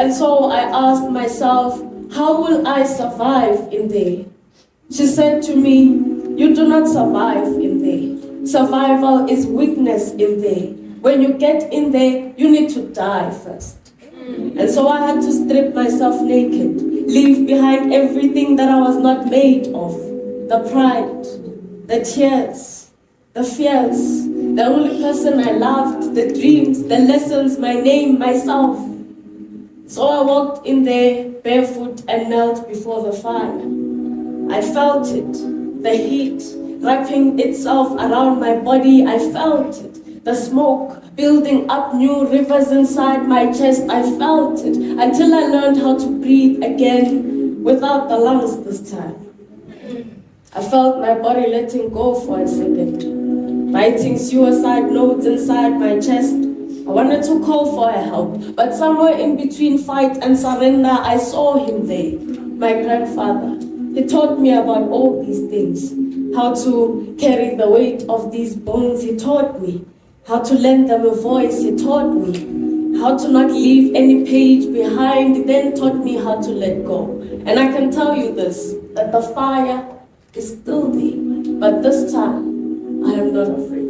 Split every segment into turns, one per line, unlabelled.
And so I asked myself, how will I survive in there? She said to me, you do not survive in there. Survival is weakness in there. When you get in there, you need to die first. And so I had to strip myself naked, leave behind everything that I was not made of. The pride, the tears, the fears, the only person I loved, the dreams, the lessons, my name, myself. So I walked in there barefoot and knelt before the fire. I felt it, the heat wrapping itself around my body. I felt it, the smoke building up new rivers inside my chest. I felt it until I learned how to breathe again without the lungs this time. I felt my body letting go for a second, writing suicide notes inside my chest. I wanted to call for help, but somewhere in between fight and surrender, I saw him there, my grandfather. He taught me about all these things, how to carry the weight of these bones. He taught me how to lend them a voice. He taught me how to not leave any page behind. He then taught me how to let go. And I can tell you this, that the fire is still there, but this time, I am not afraid.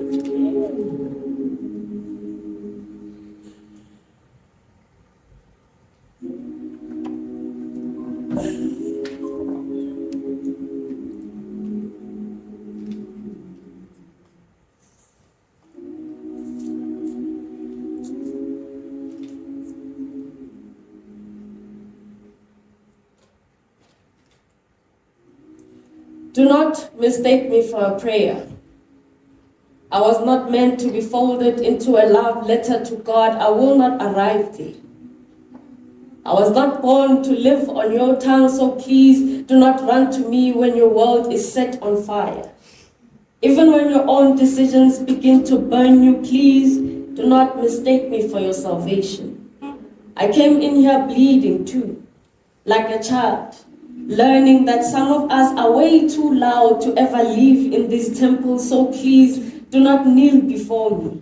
Do not mistake me for a prayer. I was not meant to be folded into a love letter to God. I will not arrive there. I was not born to live on your tongue, so please do not run to me when your world is set on fire. Even when your own decisions begin to burn you, please do not mistake me for your salvation. I came in here bleeding too, like a child, learning that some of us are way too loud to ever live in these temples, so please do not kneel before me.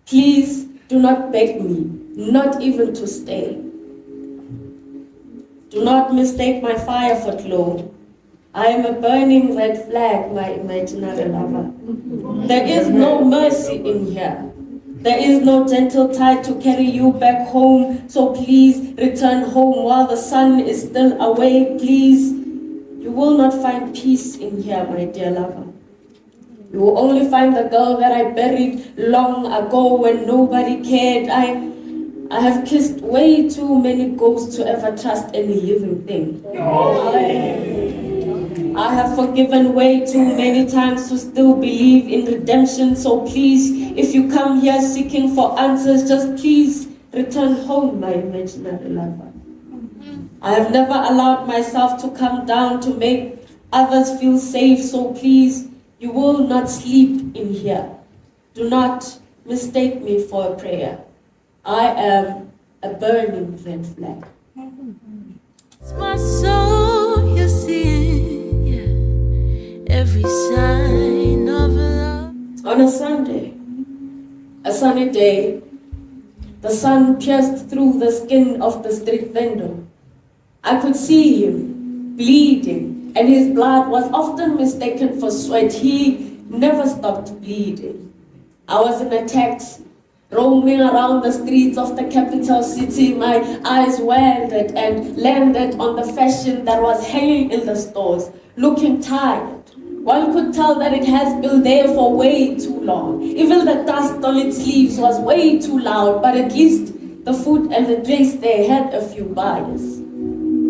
Please do not beg me, not even to stay. Do not mistake my fire for glow. I am a burning red flag, my imaginary lover. There is no mercy in here. There is no gentle tide to carry you back home, so please return home while the sun is still away, please. You will not find peace in here, my dear lover. You will only find the girl that I buried long ago when nobody cared. I have kissed way too many ghosts to ever trust any living thing. I have forgiven way too many times to still believe in redemption, so please, if you come here seeking for answers, just please return home, my imaginary lover. I have never allowed myself to come down to make others feel safe, so please, you will not sleep in here. Do not mistake me for a prayer. I am a burning red flag.
It's my soul you're seeing, yeah. Every sign of love.
On a Sunday, a sunny day, the sun pierced through the skin of the street vendor. I could see him bleeding, and his blood was often mistaken for sweat. He never stopped bleeding. I was in a taxi, roaming around the streets of the capital city. My eyes wandered and landed on the fashion that was hanging in the stores, looking tired. One could tell that it has been there for way too long. Even the dust on its leaves was way too loud, but at least the food and the drinks there had a few buyers.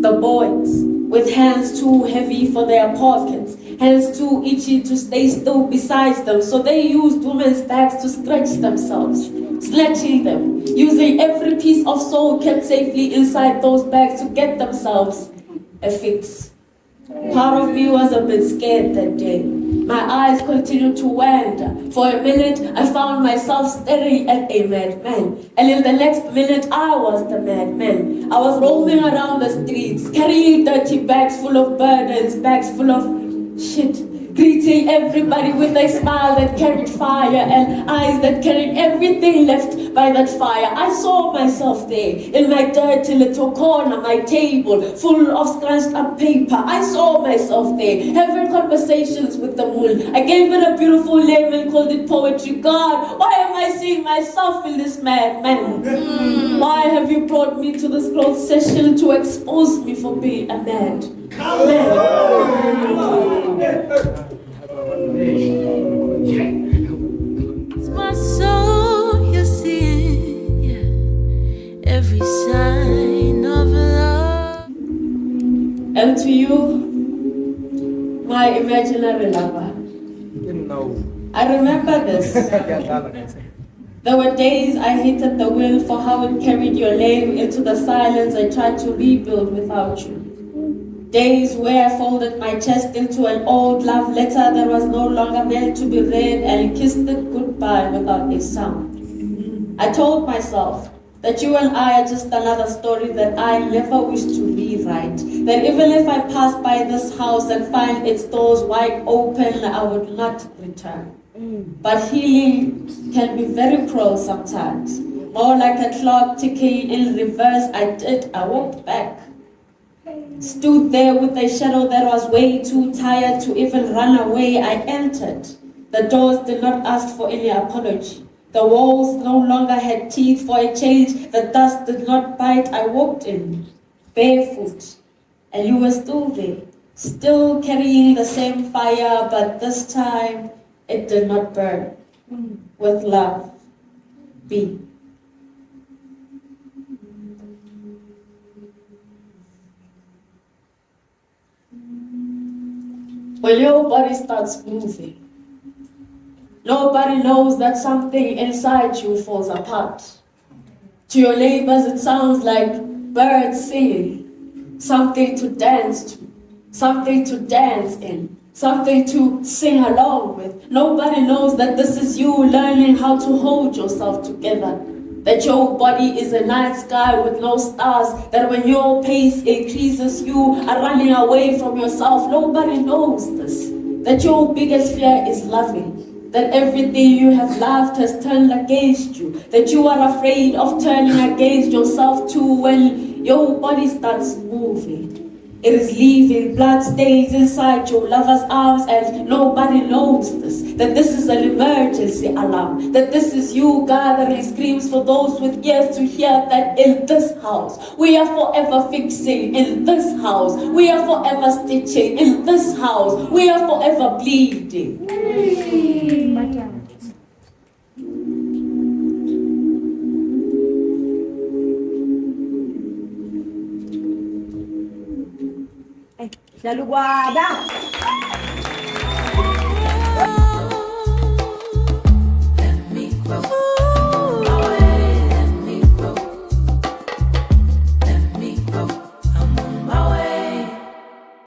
The boys, with hands too heavy for their pockets, hands too itchy to stay still beside them, so they used women's bags to stretch themselves, snatching them, using every piece of soul kept safely inside those bags to get themselves a fix. Part of me was a bit scared that day. My eyes continued to wander. For a minute, I found myself staring at a madman. And in the next minute, I was the madman. I was roaming around the streets, carrying dirty bags full of burdens, bags full of shit, greeting everybody with a smile that carried fire and eyes that carried everything left by that fire. I saw myself there in my dirty little corner, my table full of scrunched up paper. I saw myself there having conversations with the moon. I gave it a beautiful name and called it poetry. God, why am I seeing myself in this madman? Why have you brought me to this closed session to expose me for being a man?
It's my soul you're seeing, yeah. Every sign of love.
And to you, my imaginary lover, I remember this. There were days I hated the will for how it carried your name into the silence I tried to rebuild without you. Days where I folded my chest into an old love letter that was no longer meant to be read and kissed it goodbye without a sound. I told myself that you and I are just another story that I never wish to rewrite. That even if I pass by this house and find its doors wide open, I would not return. But healing can be very cruel sometimes. More like a clock ticking in reverse. I walked back. Stood there with a shadow that was way too tired to even run away. I entered. The doors did not ask for any apology. The walls no longer had teeth for a change. The dust did not bite. I walked in, barefoot, and you were still there, still carrying the same fire, but this time it did not burn. With love, be. When your body starts moving, nobody knows that something inside you falls apart. To your neighbors, it sounds like birds singing, something to dance to, something to dance in, something to sing along with. Nobody knows that this is you learning how to hold yourself together. That your body is a night sky with no stars, that when your pace increases, you are running away from yourself. Nobody knows this. That your biggest fear is loving. That everything you have loved has turned against you. That you are afraid of turning against yourself too when your body starts moving. It is leaving blood stains inside your lover's arms and nobody knows this. That this is an emergency alarm. That this is you gathering screams for those with ears to hear that in this house, we are forever fixing in this house. We are forever stitching in this house. We are forever bleeding.
Jalugwada.